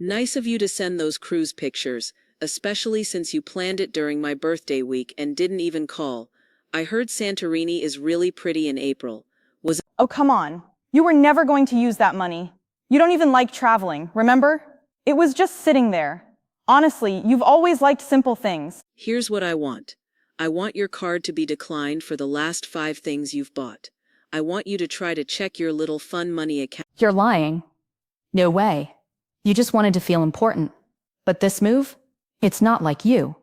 Nice of you to send those cruise pictures, especially since you planned it during my birthday week and didn't even call. I heard Santorini is really pretty in April. Was Oh, come on. You were never going to use that money. You don't even like traveling, remember? It was just sitting there. Honestly, you've always liked simple things. Here's what I want. I want your card to be declined for the last 5 things you've bought. I want you to try to check your little fun money account. You're lying. No way. You just wanted to feel important. But this move? It's not like you.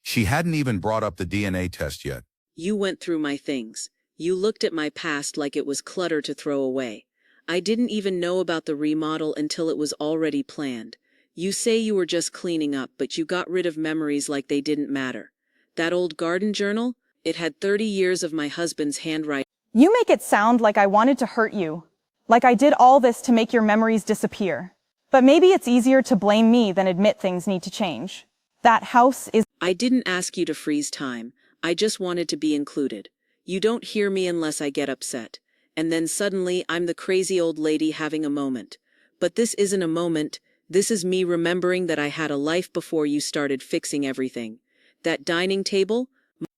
She hadn't even brought up the DNA test yet. You went through my things. You looked at my past like it was clutter to throw away. I didn't even know about the remodel until it was already planned. You say you were just cleaning up, but you got rid of memories like they didn't matter. That old garden journal? It had 30 years of my husband's handwriting. You make it sound like I wanted to hurt you. Like I did all this to make your memories disappear. But maybe it's easier to blame me than admit things need to change. That house is— I didn't ask you to freeze time. I just wanted to be included. You don't hear me unless I get upset. And then suddenly I'm the crazy old lady having a moment. But this isn't a moment. This is me remembering that I had a life before you started fixing everything. That dining table?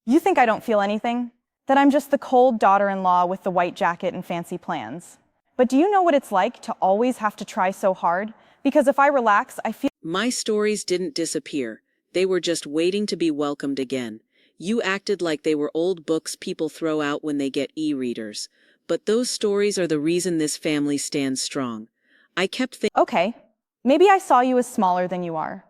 You think I don't feel anything? That I'm just the cold daughter-in-law with the white jacket and fancy plans. But do you know what it's like to always have to try so hard? Because if I relax, I feel— My stories didn't disappear. They were just waiting to be welcomed again. You acted like they were old books people throw out when they get e-readers. But those stories are the reason this family stands strong. I kept thinking— Okay, maybe I saw you as smaller than you are.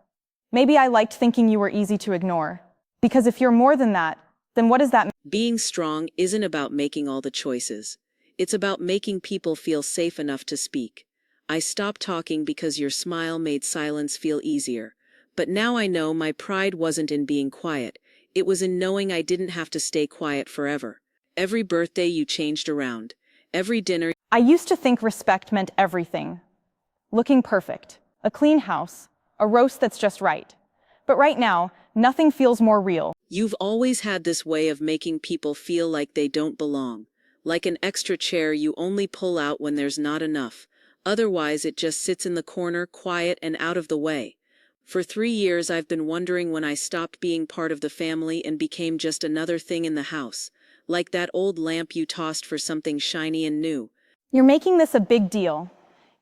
Maybe I liked thinking you were easy to ignore. Because if you're more than that, then what does that mean? Being strong isn't about making all the choices. It's about making people feel safe enough to speak. I stopped talking because your smile made silence feel easier. But now I know my pride wasn't in being quiet. It was in knowing I didn't have to stay quiet forever. Every birthday you changed around. Every dinner— I used to think respect meant everything. Looking perfect, a clean house, a roast that's just right. But right now, nothing feels more real. You've always had this way of making people feel like they don't belong. Like an extra chair you only pull out when there's not enough. Otherwise it just sits in the corner, quiet and out of the way. For 3 years I've been wondering when I stopped being part of the family and became just another thing in the house. Like that old lamp you tossed for something shiny and new. You're making this a big deal.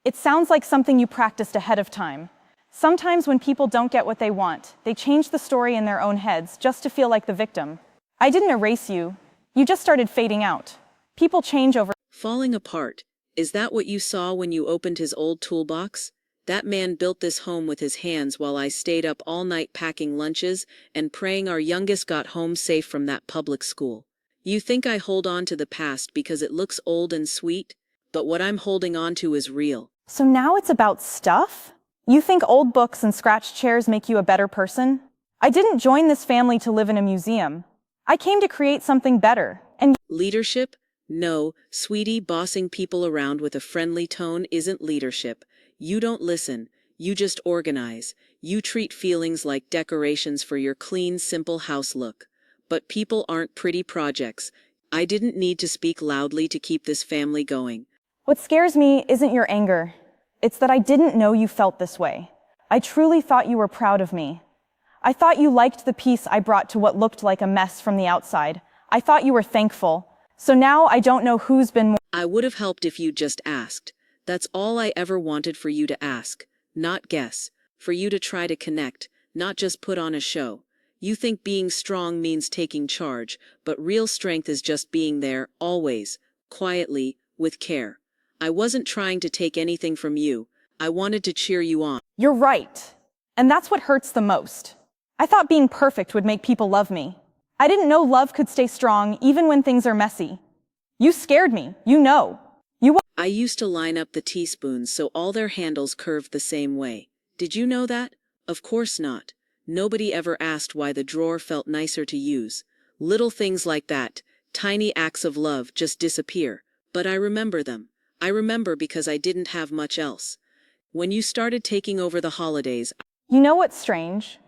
It sounds like something you practiced ahead of time. Sometimes when people don't get what they want, they change the story in their own heads just to feel like the victim. I didn't erase you. You just started fading out. People change over— Falling apart. Is that what you saw when you opened his old toolbox? That man built this home with his hands while I stayed up all night packing lunches and praying our youngest got home safe from that public school. You think I hold on to the past because it looks old and sweet? But what I'm holding on to is real. So now it's about stuff? You think old books and scratch chairs make you a better person? I didn't join this family to live in a museum. I came to create something better. And Leadership? No, sweetie, bossing people around with a friendly tone isn't leadership. You don't listen. You just organize. You treat feelings like decorations for your clean, simple house look. But people aren't pretty projects. I didn't need to speak loudly to keep this family going. what scares me isn't your anger. It's that I didn't know you felt this way. I truly thought you were proud of me. I thought you liked the peace I brought to what looked like a mess from the outside. I thought you were thankful. So now I don't know who's been more— I would have helped if you just asked. That's all I ever wanted, for you to ask, not guess. For you to try to connect, not just put on a show. You think being strong means taking charge, but real strength is just being there, always, quietly, with care. I wasn't trying to take anything from you. I wanted to cheer you on. You're right. And that's what hurts the most. I thought being perfect would make people love me. I didn't know love could stay strong even when things are messy. You scared me, you know. I used to line up the teaspoons so all their handles curved the same way. Did you know that? Of course not. Nobody ever asked why the drawer felt nicer to use. Little things like that, tiny acts of love, just disappear. But I remember them. I remember because I didn't have much else. When you started taking over the holidays— You know what's strange?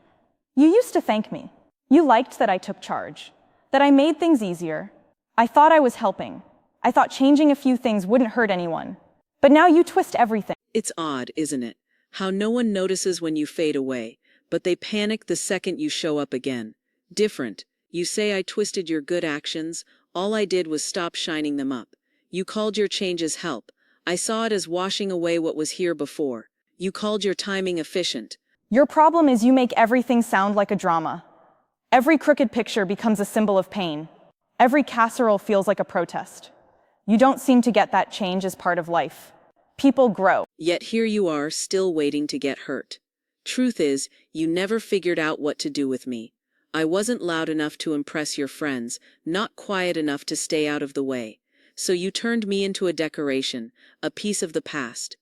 You used to thank me. You liked that I took charge, that I made things easier. I thought I was helping. I thought changing a few things wouldn't hurt anyone. But now you twist everything. It's odd, isn't it? How no one notices when you fade away, but they panic the second you show up again. Different. You say I twisted your good actions, all I did was stop shining them up. You called your changes help. I saw it as washing away what was here before. You called your timing efficient. Your problem is you make everything sound like a drama. Every crooked picture becomes a symbol of pain. Every casserole feels like a protest. You don't seem to get that change is part of life. People grow. Yet here you are, still waiting to get hurt. Truth is, you never figured out what to do with me. I wasn't loud enough to impress your friends, not quiet enough to stay out of the way. So you turned me into a decoration, a piece of the past.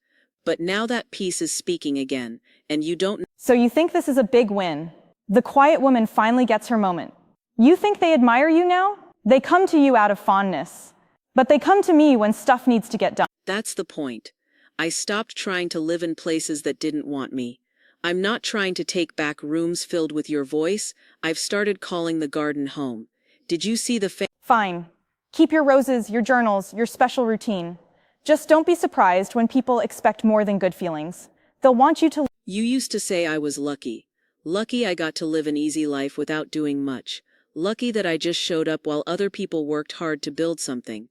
But now that piece is speaking again, and you don't. So you think this is a big win? The quiet woman finally gets her moment. You think they admire you now? They come to you out of fondness. But they come to me when stuff needs to get done. That's the point. I stopped trying to live in places that didn't want me. I'm not trying to take back rooms filled with your voice. I've started calling the garden home. Did you see the Fine. Keep your roses, your journals, your special routine. Just don't be surprised when people expect more than good feelings. They'll want you to. You used to say I was lucky. Lucky I got to live an easy life without doing much. Lucky that I just showed up while other people worked hard to build something.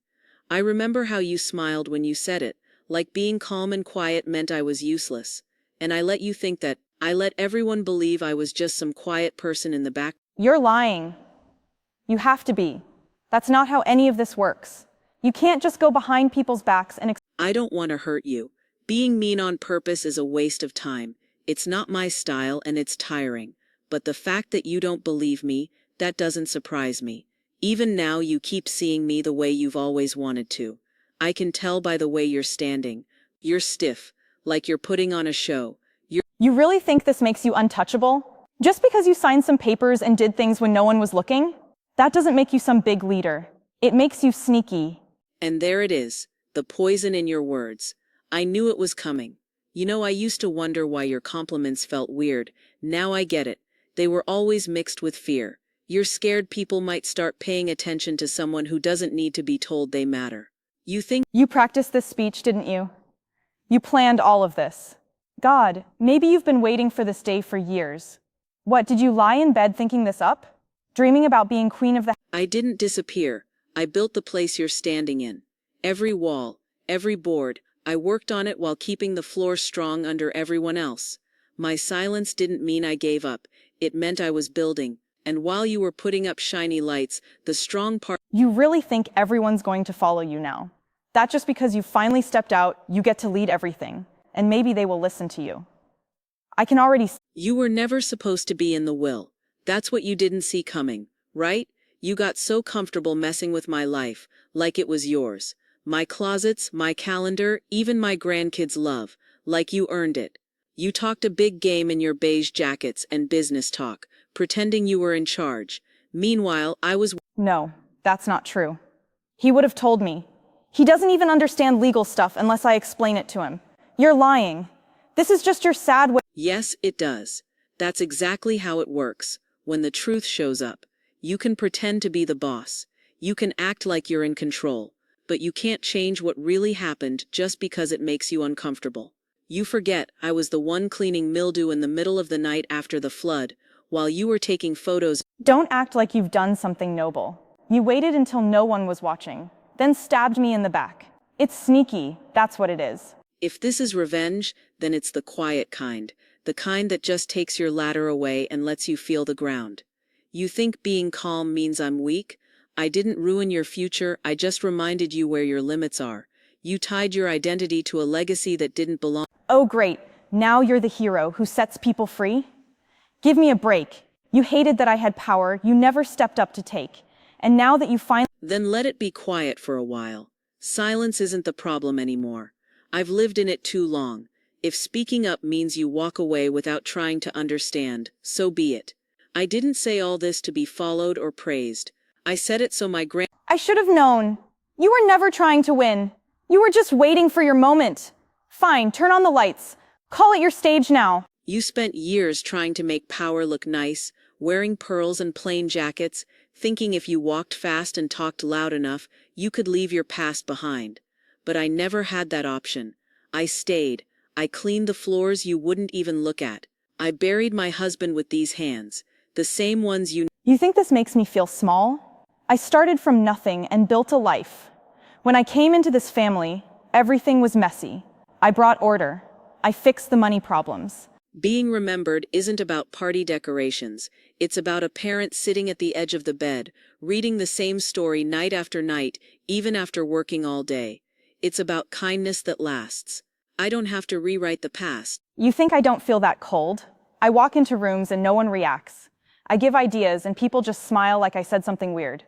I remember how you smiled when you said it, like being calm and quiet meant I was useless. And I let you think that. I let everyone believe I was just some quiet person in the back. You're lying. You have to be. That's not how any of this works. You can't just go behind people's backs and. I don't want to hurt you. Being mean on purpose is a waste of time. It's not my style and it's tiring. But the fact that you don't believe me, that doesn't surprise me. Even now you keep seeing me the way you've always wanted to. I can tell by the way you're standing. You're stiff, like you're putting on a show. You really think this makes you untouchable? Just because you signed some papers and did things when no one was looking? That doesn't make you some big leader. It makes you sneaky. And there it is, the poison in your words. I knew it was coming. You know, I used to wonder why your compliments felt weird. Now I get it. They were always mixed with fear. You're scared people might start paying attention to someone who doesn't need to be told they matter. You think. You practiced this speech, didn't you? You planned all of this. God, maybe you've been waiting for this day for years. What, did you lie in bed thinking this up? Dreaming about being queen of the. I didn't disappear. I built the place you're standing in. Every wall, every board, I worked on it while keeping the floor strong under everyone else. My silence didn't mean I gave up. It meant I was building. And while you were putting up shiny lights, the strong part. You really think everyone's going to follow you now? That just because you finally stepped out, you get to lead everything. And maybe they will listen to you. I can already. You were never supposed to be in the will. That's what you didn't see coming, right? You got so comfortable messing with my life, like it was yours. My closets, my calendar, even my grandkids' love, like you earned it. You talked a big game in your beige jackets and business talk, pretending you were in charge. Meanwhile, I was. No, that's not true. He would have told me. He doesn't even understand legal stuff unless I explain it to him. You're lying. This is just your sad way. Yes, it does. That's exactly how it works. When the truth shows up, you can pretend to be the boss. You can act like you're in control. But you can't change what really happened just because it makes you uncomfortable. You forget I was the one cleaning mildew in the middle of the night after the flood, while you were taking photos. Don't act like you've done something noble. You waited until no one was watching, then stabbed me in the back. It's sneaky, that's what it is. If this is revenge, then it's the quiet kind, the kind that just takes your ladder away and lets you feel the ground. You think being calm means I'm weak? I didn't ruin your future, I just reminded you where your limits are. You tied your identity to a legacy that didn't belong. Oh great, now you're the hero who sets people free? Give me a break. You hated that I had power you never stepped up to take. And now that you finally. Then let it be quiet for a while. Silence isn't the problem anymore. I've lived in it too long. If speaking up means you walk away without trying to understand, so be it. I didn't say all this to be followed or praised. I said it so my I should have known. You were never trying to win. You were just waiting for your moment. Fine, turn on the lights. Call it your stage now. You spent years trying to make power look nice, wearing pearls and plain jackets, thinking if you walked fast and talked loud enough, you could leave your past behind. But I never had that option. I stayed. I cleaned the floors you wouldn't even look at. I buried my husband with these hands, the same ones you. You think this makes me feel small? I started from nothing and built a life. When I came into this family, everything was messy. I brought order. I fixed the money problems. Being remembered isn't about party decorations. It's about a parent sitting at the edge of the bed, reading the same story night after night, even after working all day. It's about kindness that lasts. I don't have to rewrite the past. You think I don't feel that cold? I walk into rooms and no one reacts. I give ideas and people just smile like I said something weird.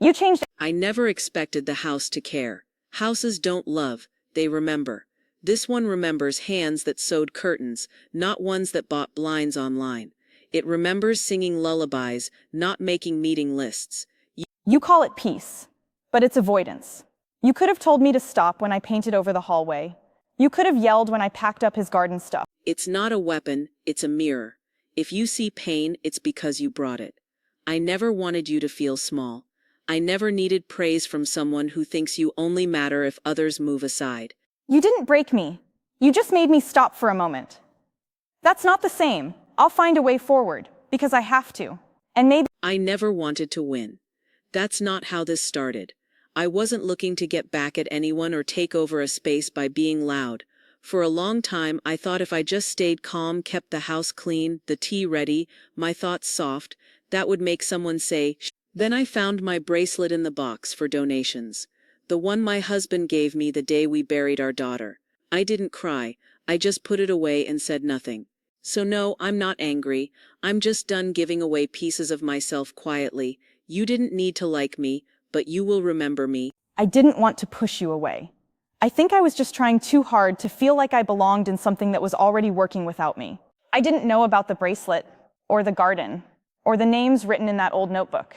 You changed. I never expected the house to care. Houses don't love, they remember. This one remembers hands that sewed curtains, not ones that bought blinds online. It remembers singing lullabies, not making meeting lists. You call it peace, but it's avoidance. You could have told me to stop when I painted over the hallway. You could have yelled when I packed up his garden stuff. It's not a weapon, it's a mirror. If you see pain, it's because you brought it. I never wanted you to feel small. I never needed praise from someone who thinks you only matter if others move aside. You didn't break me. You just made me stop for a moment. That's not the same. I'll find a way forward, because I have to. And maybe I never wanted to win. That's not how this started. I wasn't looking to get back at anyone or take over a space by being loud. For a long time, I thought if I just stayed calm, kept the house clean, the tea ready, my thoughts soft, that would make someone say, "Shh." Then I found my bracelet in the box for donations. The one my husband gave me the day we buried our daughter. I didn't cry, I just put it away and said nothing. So no, I'm not angry, I'm just done giving away pieces of myself quietly. You didn't need to like me, but you will remember me. I didn't want to push you away. I think I was just trying too hard to feel like I belonged in something that was already working without me. I didn't know about the bracelet, or the garden, or the names written in that old notebook.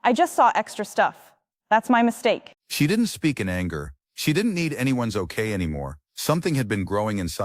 I just saw extra stuff. That's my mistake. She didn't speak in anger. She didn't need anyone's okay anymore. Something had been growing inside.